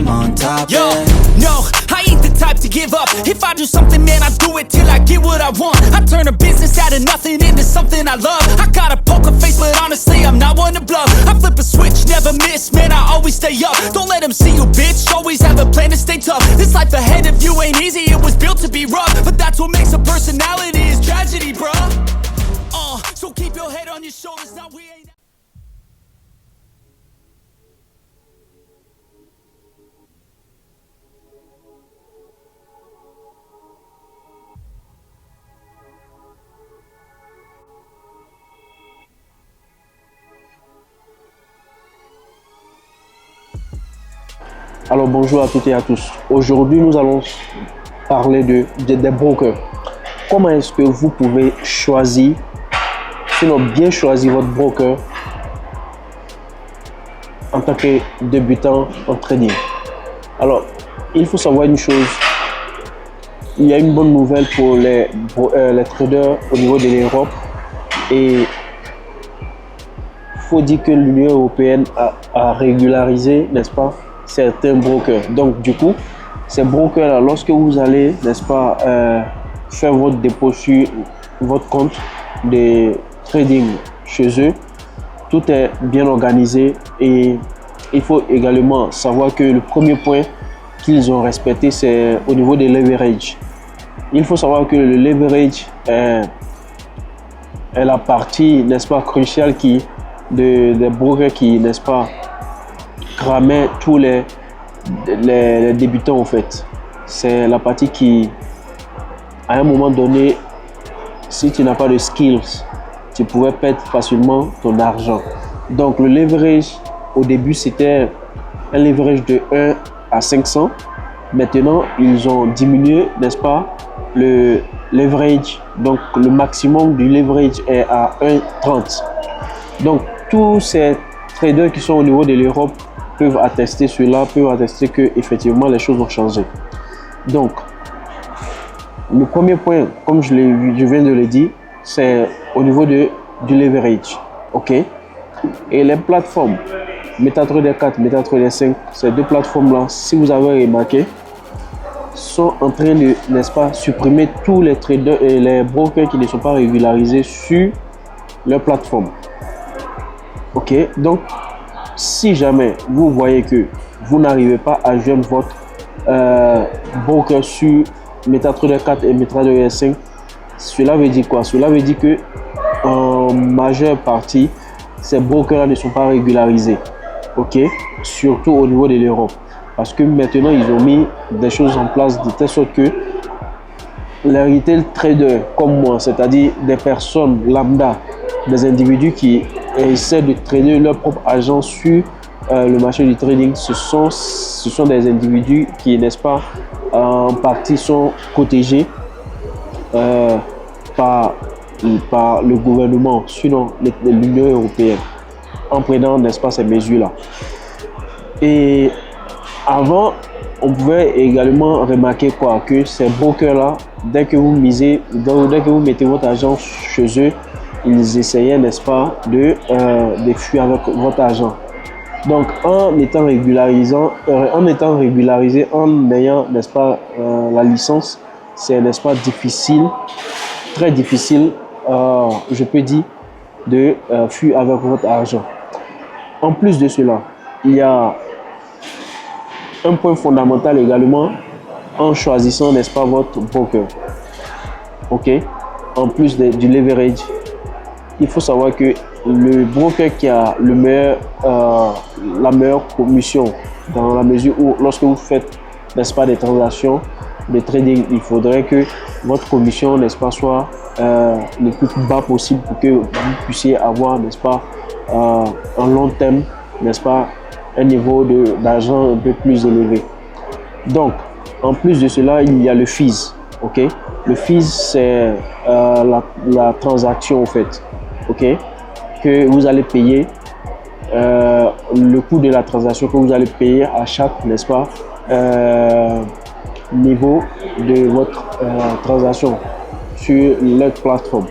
on top. Yo, no, I ain't the type to give up. If I do something, man, I do it till I get what I want. I turn a business out of nothing into something I love. I got a poker face, but honestly, I'm not one to bluff. I flip a switch, never miss, man, I always stay up. Don't let them see you, bitch, always have a plan to stay tough. This life ahead of you ain't easy, it was built to be rough. But that's what makes a personality, is tragedy, bruh. So keep your head on your shoulders, now we ain't. Alors bonjour à toutes et à tous. Aujourd'hui nous allons parler des brokers. Comment est-ce que vous pouvez choisir, sinon bien choisir votre broker en tant que débutant en trading. Alors il faut savoir une chose, il y a une bonne nouvelle pour les traders au niveau de l'Europe et il faut dire que l'Union européenne a régularisé, n'est-ce pas, certains brokers. Donc du coup, ces brokers là, lorsque vous allez, n'est-ce pas, faire votre dépôt sur votre compte de trading chez eux, tout est bien organisé et il faut également savoir que le premier point qu'ils ont respecté, c'est au niveau des leverage. Il faut savoir que le leverage est la partie, n'est-ce pas, cruciale des brokers qui, n'est-ce pas, cramaient tous les débutants en fait. C'est la partie qui, à un moment donné, si tu n'as pas de skills, tu pouvais perdre facilement ton argent. Donc le leverage, au début, c'était un leverage de 1 à 500. Maintenant, ils ont diminué, n'est-ce pas, le leverage. Donc le maximum du leverage est à 1,30. Donc tous ces traders qui sont au niveau de l'Europe peuvent attester cela, peuvent attester que effectivement les choses ont changé. Donc le premier point, comme je viens de le dire, c'est au niveau du leverage. Ok. Et les plateformes MetaTrader 4, MetaTrader 5, ces deux plateformes là, si vous avez remarqué, sont en train de, n'est-ce pas, supprimer tous les traders et les brokers qui ne sont pas régularisés sur leur plateforme. Ok. Donc si jamais vous voyez que vous n'arrivez pas à joindre votre broker sur MetaTrader 4 et MetaTrader 5, cela veut dire quoi? Cela veut dire que en majeure partie, ces brokers ne sont pas régularisés. Ok, surtout au niveau de l'Europe. Parce que maintenant, ils ont mis des choses en place de telle sorte que les retail traders comme moi, c'est-à-dire des personnes lambda, des individus qui essaient de trader leur propre argent sur le marché du trading, ce sont des individus qui, n'est-ce pas, en partie sont protégés par le gouvernement, sinon l'Union européenne, en prenant, n'est-ce pas, ces mesures-là. Et avant, on pouvait également remarquer quoi, que ces brokers-là, dès que vous misez, dès que vous mettez votre argent chez eux, ils essayaient, n'est-ce pas, de fuir avec votre argent. Donc, en étant régularisé, en ayant, n'est-ce pas, la licence, c'est, n'est-ce pas, difficile, très difficile, je peux dire, de fuir avec votre argent. En plus de cela, il y a un point fondamental également en choisissant, n'est-ce pas, votre broker. Ok. En plus du leverage, il faut savoir que le broker qui a la meilleure commission, dans la mesure où lorsque vous faites, n'est-ce pas, des transactions de trading, il faudrait que votre commission, n'est-ce pas, soit le plus bas possible pour que vous puissiez avoir, n'est-ce pas, en long terme, n'est-ce pas, un niveau d'argent un peu plus élevé. Donc, en plus de cela, il y a le fees. Ok, le fees, c'est la transaction en fait. Ok, que vous allez payer, le coût de la transaction que vous allez payer à chaque, n'est-ce pas, niveau de votre transaction sur leur plateforme.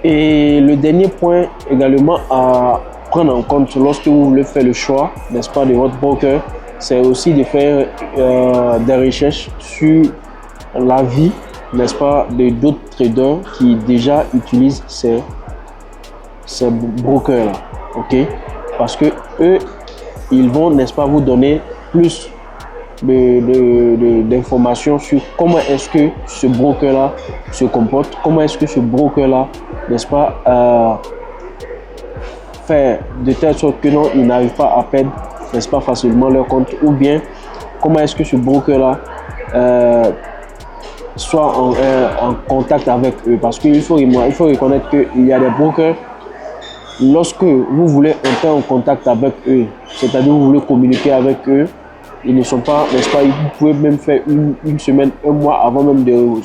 Et le dernier point également à prendre en compte lorsque vous voulez faire le choix, n'est-ce pas, de votre broker, c'est aussi de faire des recherches sur la vie, n'est-ce pas, de d'autres traders qui déjà utilisent ces brokers-là, ok? Parce que eux, ils vont, n'est-ce pas, vous donner plus d'informations sur comment est-ce que ce broker-là se comporte, comment est-ce que ce broker-là, n'est-ce pas, fait de telle sorte que non, ils n'arrivent pas à perdre, n'est-ce pas, facilement leur compte, ou bien comment est-ce que ce broker-là soit en contact avec eux. Parce qu'il faut reconnaître qu'il y a des brokers, lorsque vous voulez entrer en contact avec eux, c'est-à-dire vous voulez communiquer avec eux, ils ne sont pas, n'est-ce pas, vous pouvez même faire une semaine, un mois avant même de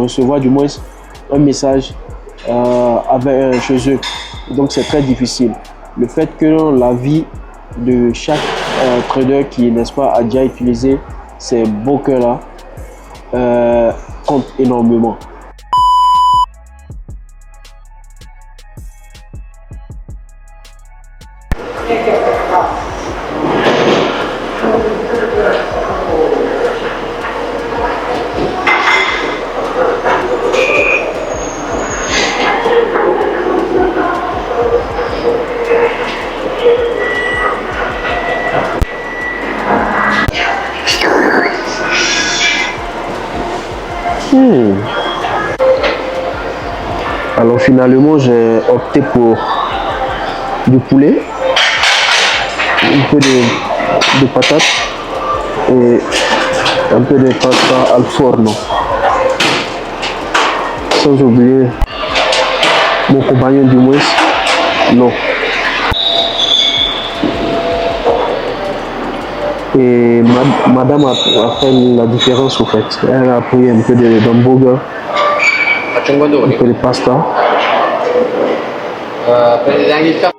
recevoir du moins un message chez eux. Donc c'est très difficile. Le fait que la vie de chaque trader qui, n'est-ce pas, a déjà utilisé ces brokers-là compte énormément. Alors finalement, j'ai opté pour du poulet, un peu de patates et un peu de pasta al forno. Sans oublier mon compagnon du moins, non. Et madame a fait la différence au fait. Elle a pris un peu d'hamburger, un peu de pasta. Prendete anche il caffè?